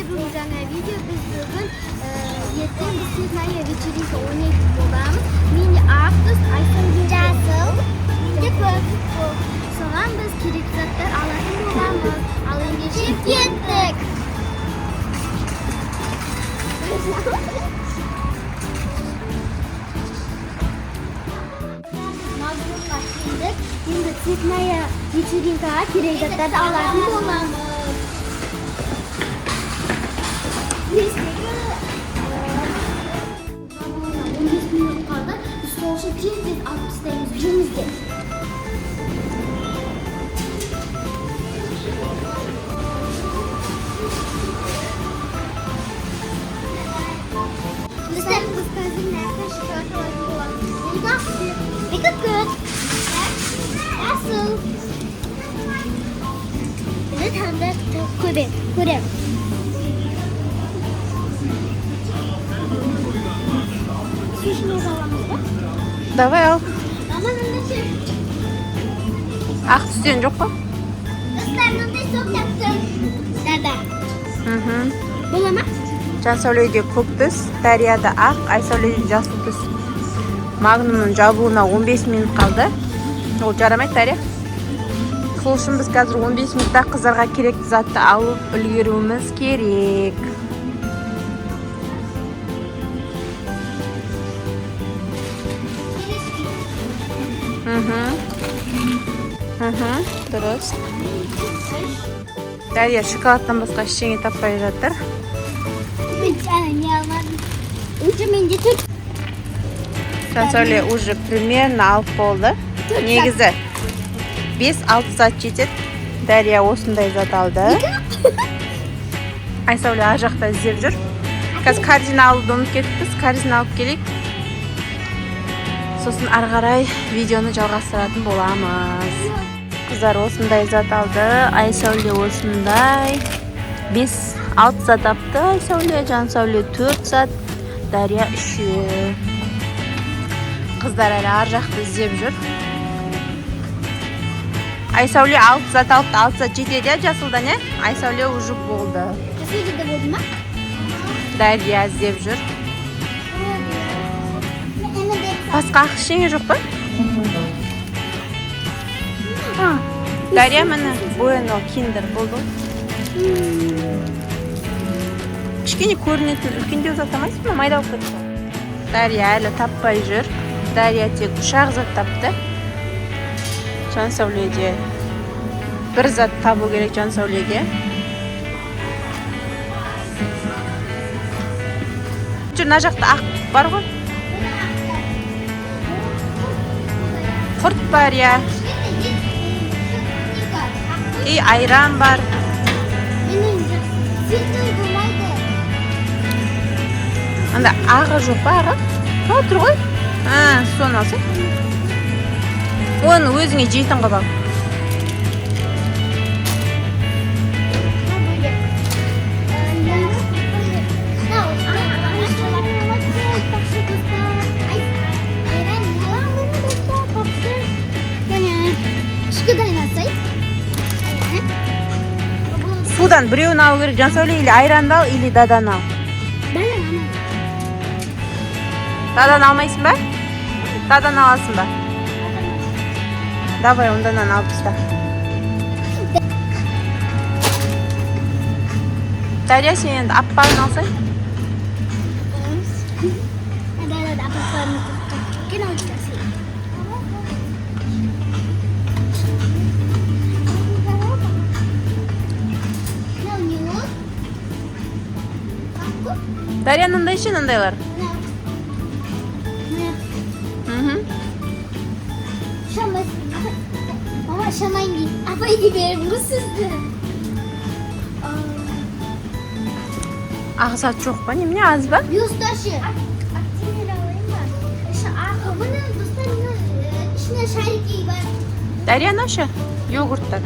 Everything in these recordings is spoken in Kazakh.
bu жаңа видео. Biz bugün yetim bisikletная вечеринка oynayıp bolamız. Mini Artus, Ayşe Castle, Sonra biz kerak zatlar alalım bolamız. Alışverişe gittik. Şimdi bisikletная вечеринка kerak zatlar alalım bolamız. 15 minut kaldı. Biz soğuşa tez alıp isteyimiz birimizde. Biz kızın nerede şokolata olan? Make it good. Nasıl? Evet, hem de koyayım. Давай al. Ama anlaşılır. Ақ түстен жоқ па? Islarımda çok yaptım. Nerede? Bola mı? Жансәуледе көк түс, Дарияда ақ, Айсәуледе жасыл түс. Магнумның жабылуына 15 минут қалды. Ол жарамайды, Дария. Сол үшін біз қазір 15 минутта қыздарға керекті затты алып үлгеруіміз керек. Дұрыс. Дария шоколадтан басқа ештеңе таппай жатыр. Не almadım. Ucumunda tut. Жансәуле уже примерно алып болды. Негізі 5-6 саат жетеді. Дария осындай зат алды. Айсәуле ар жақта іздеп жүр. Қазір корзина алуды ұмытып кетіппіз. Корзина алып келейік. Сосын ары қарай видеоны жалғастыратын боламыз. Қыздар осындай зат алды. Айсәуле осындай 5-6 зат апты. Айсәуле, Жансәуле 4 зат, Дария 3. Қыздар әлі ар жақты іздеп жүр. Айсәуле 6 зат алыпты. 6 зат жетеді жасылдан, не? Айсәуле уже болды. Жасылда болды ма? Дария іздеп жүр. Басқа ештеңе жоқ па? Дария міне Bueno Kinder болды. Кішкене көрінетін үлкендеу зат алмайсың ба? Майда болып кетті. Дария әлі таппай жүр. Дария тек 3 зат тапты. Жансәуледе бір зат табу керек Жансәулеге. Мына жақта ақ бар ғой. Құрт бар, я. И айран бар. Анда ағы жоқ па, ағы? Тұр ғой. Соны алсың. Оны өзіңе жейтін қып ал. Судан біреуін алу керек. Жансәуле или айранды ал, или дадан ал. Дадан алмайсың ба? Дадан аласың ба? Давай, онданан алып таста. Дария, сен енді аппағын алсай? Дария, мындай ше, мындайлар. Şamayın değil. Apayı gibi bu sizde. Ақ зат жоқ па? Немене аз ба? Юстаşı. Aktivleri alayım ben. Bunu dostlarımın içine şariki var. Дария, наша? Йогурттар.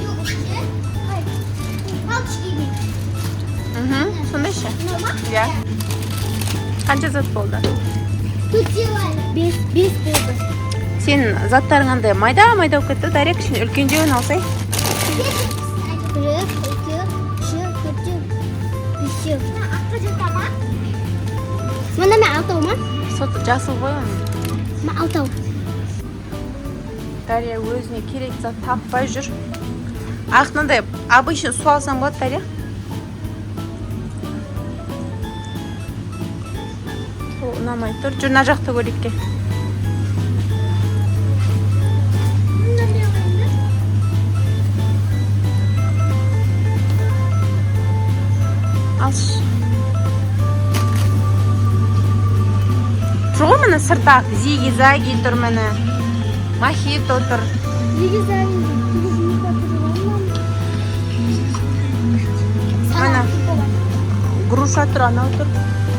Yok içine. Hayır. Halk gibi. Сондай ше? Normal. Иә. Қанша зат болды? Tutuyor var. Biz buldu. Сен заттарың андай майда болып кетті. Дария, кішкене үлкендеуін алсай. Хочу. Mana men automan? Соты жасыл ғой оның. Men auto. Дарья өзіне керек зат таппай жүр. Ақтындай обычно су алсам болады, Дарья. Ол ұнамай тұр. Жүр, мына жақты көрейікке. Алшы. Тұр ғой міне сыртақ. Зиги-заги тұр міне. Мохито тұр. Міне. Груша тұр, анау тұр.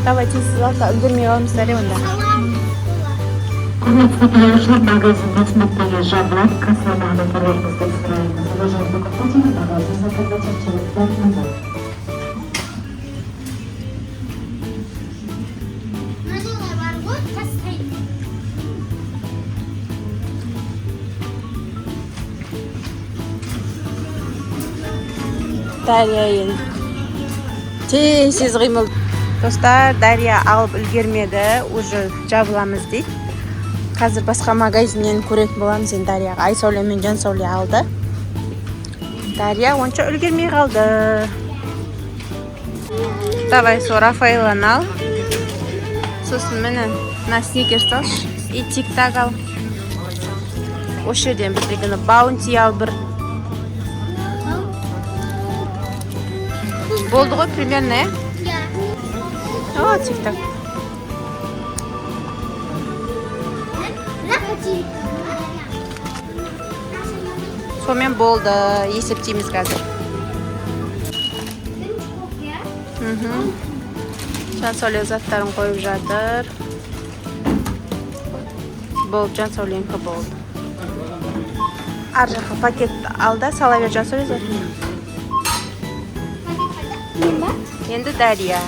Давайте сізларда үлгермей қаламыз, Дарья, онда. Құрметті келушілер, магазин бетіндегі жабылып, касса бағдарламаларымызды сұраймыз. Уважаемые покупатели, магазин заказать через 5 минут. Дарья енді тез қимыл. Достар, Дарья алып үлгермеді, уже жабыламыз дейді. Қазір басқа магазиннен көретін боламыз. Енді Дарьяға Айсәуле мен Жансәуле алды. Дарья онша үлгермей қалды. Давай со Рафаэланы ал. Сосын міне мына сникерс алшы. И тик-так ал. Осы жерден бір баунти ал бір. Болды ғой примерно, е? О, тик-так. Сонымен болды. Есептейміз қазір. Жансәуле заттарын қойып жатыр. Болды, Жансәуленікі болды. Ар жаққа пакет алда, сала бер Жансәуле затын. Енді Дарья.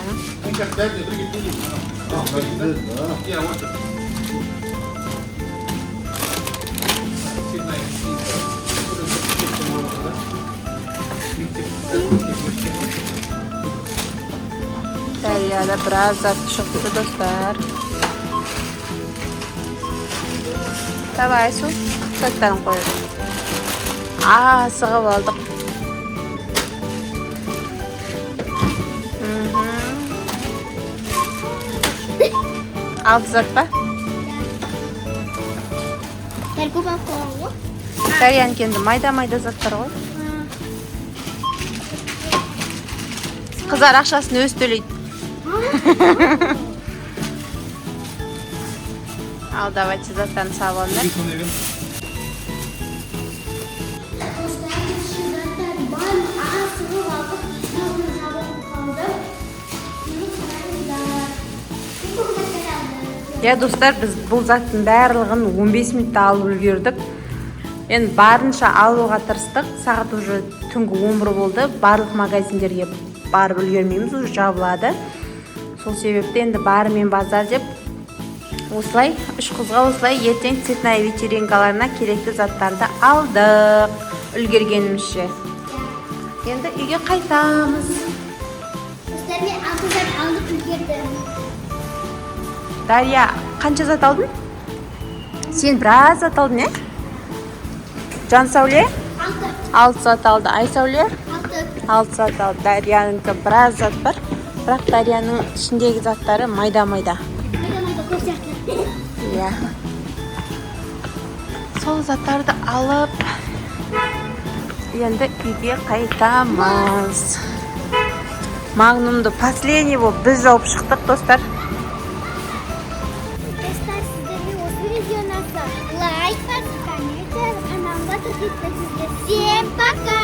Дарьяда біраз зат шықты, достар. Давай, су. Заттарын қойып. Сығып алдық. Алты зат па? Дарьяның енді майда-майда заттар ғой. Қыздар ақшасын өз төлейді. Ал, давайте заттарын сабылыңдар. Я, достар, біз бұл заттың барлығын 15 минутта алып үлгердік. Енді барынша алуға тырыстық. Сағат уже түнгі 11 болды. Барлық магазиндерге барып үлгермейміз, уже жабылады. Сол себепті енді барымен базар деп осылай, үш қызға осылай ертең цветная вечеринкаларына керекті заттарды алдық. Үлгергенімізше. Енді үйге қайтамыз. Мен 6 зат алдық үлгердім. Дарья, қанша зат алдың? Сен біраз зат алдың, е? Жансәуле? 6 зат алды. Айсәуле? 6 зат алды. Дарьянікі біраз зат бар. Бірақ Дарьяның ішіндегі заттары майда-майда. Майда-майда көп сияқты. Иә. Сол заттарды алып, енді үйге қайтамыз. Магнумды последний болып біз жауып шықтық, достар. Лайк, подписывайтесь, каналға подписывайтесь. Всем пока!